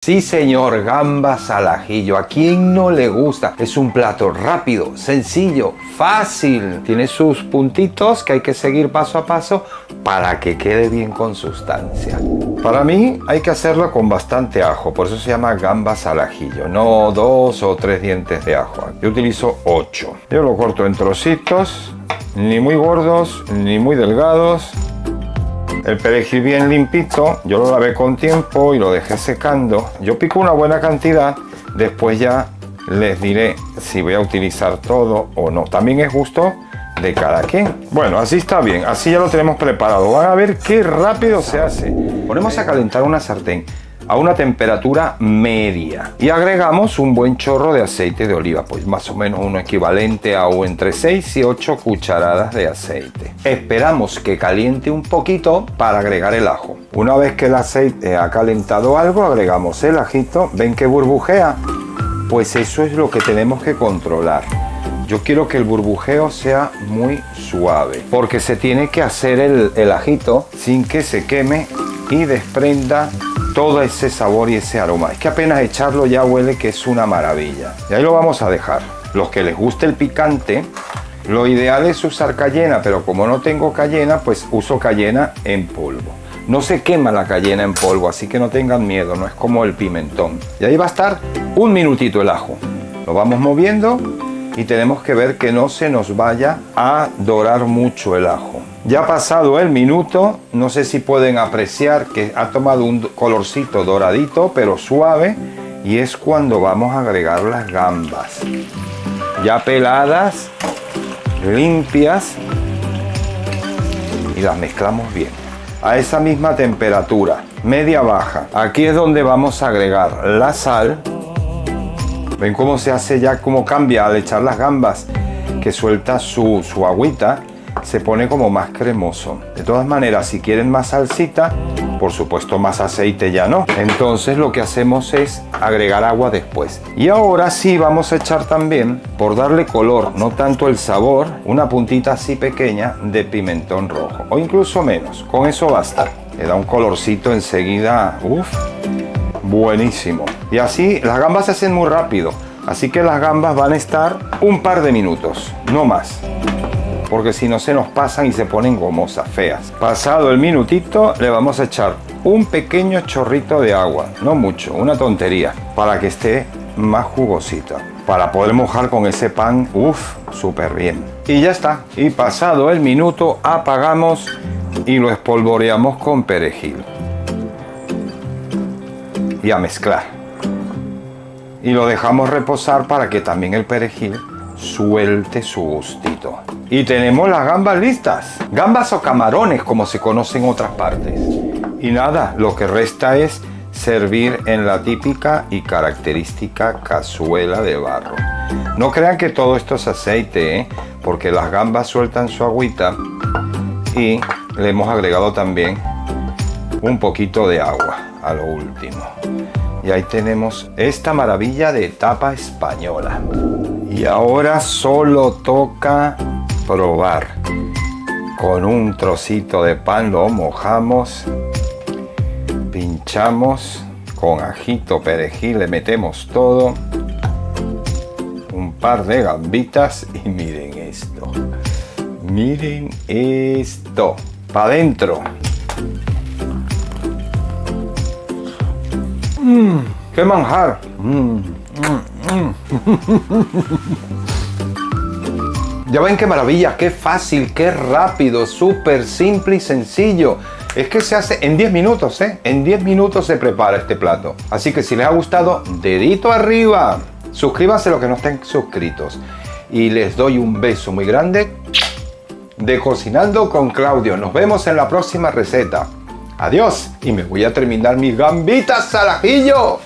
Sí señor, gambas al ajillo. ¿A quién no le gusta? Es un plato rápido, sencillo, fácil. Tiene sus puntitos que hay que seguir paso a paso para que quede bien con sustancia. Para mí hay que hacerlo con bastante ajo, por eso se llama gambas al ajillo, no 2 o 3 dientes de ajo. Yo utilizo 8. Yo lo corto en trocitos, ni muy gordos ni muy delgados. El perejil bien limpito, yo lo lavé con tiempo y lo dejé secando. Yo pico una buena cantidad, después ya les diré si voy a utilizar todo o no. También es gusto de cada quien. Bueno, así está bien, así ya lo tenemos preparado. Van a ver qué rápido se hace. Ponemos a calentar una sartén a una temperatura media y agregamos un buen chorro de aceite de oliva, pues más o menos uno equivalente a entre 6 y 8 cucharadas de aceite. Esperamos que caliente un poquito para agregar el ajo. Una vez que el aceite ha calentado algo, agregamos el ajito. ¿Ven que burbujea? Pues eso es lo que tenemos que controlar. Yo quiero que el burbujeo sea muy suave, porque se tiene que hacer el ajito sin que se queme y desprenda todo ese sabor y ese aroma. Es que apenas echarlo ya huele que es una maravilla. Y ahí lo vamos a dejar. Los que les guste el picante, lo ideal es usar cayena, pero como no tengo cayena, pues uso cayena en polvo. No se quema la cayena en polvo, así que no tengan miedo, no es como el pimentón. Y ahí va a estar un minutito el ajo. Lo vamos moviendo y tenemos que ver que no se nos vaya a dorar mucho el ajo. Ya pasado el minuto, no sé si pueden apreciar que ha tomado un colorcito doradito, pero suave, y es cuando vamos a agregar las gambas. Ya peladas, limpias, y las mezclamos bien. A esa misma temperatura, media baja. Aquí es donde vamos a agregar la sal. ¿Ven cómo se hace ya, cómo cambia al echar las gambas? Que suelta su agüita. Se pone como más cremoso. De todas maneras, si quieren más salsita, por supuesto más aceite ya no. Entonces lo que hacemos es agregar agua después. Y ahora sí vamos a echar también, por darle color, no tanto el sabor, una puntita así pequeña de pimentón rojo. O incluso menos. Con eso basta. Le da un colorcito enseguida. Uf, buenísimo. Y así las gambas se hacen muy rápido. Así que las gambas van a estar un par de minutos, no más. Porque si no se nos pasan y se ponen gomosas, feas. Pasado el minutito, le vamos a echar un pequeño chorrito de agua, no mucho, una tontería, para que esté más jugosita, para poder mojar con ese pan, súper bien. Y ya está, y pasado el minuto, apagamos y lo espolvoreamos con perejil. Y a mezclar. Y lo dejamos reposar para que también el perejil suelte su gustito. Y tenemos las gambas listas. Gambas o camarones, como se conoce en otras partes. Y nada, lo que resta es servir en la típica y característica cazuela de barro. No crean que todo esto es aceite, porque las gambas sueltan su agüita y le hemos agregado también un poquito de agua a lo último. Y ahí tenemos esta maravilla de tapa española. Y ahora solo toca probar. Con un trocito de pan lo mojamos, pinchamos con ajito, perejil, le metemos todo, un par de gambitas y miren esto. Miren esto. ¡Pa' dentro! ¡Qué manjar! Ya ven qué maravilla, qué fácil, qué rápido, súper simple y sencillo. Es que se hace en 10 minutos, En 10 minutos se prepara este plato. Así que si les ha gustado, dedito arriba. Suscríbanse los que no estén suscritos. Y les doy un beso muy grande de Cocinando con Claudio. Nos vemos en la próxima receta. Adiós. Y me voy a terminar mis gambitas al ajillo.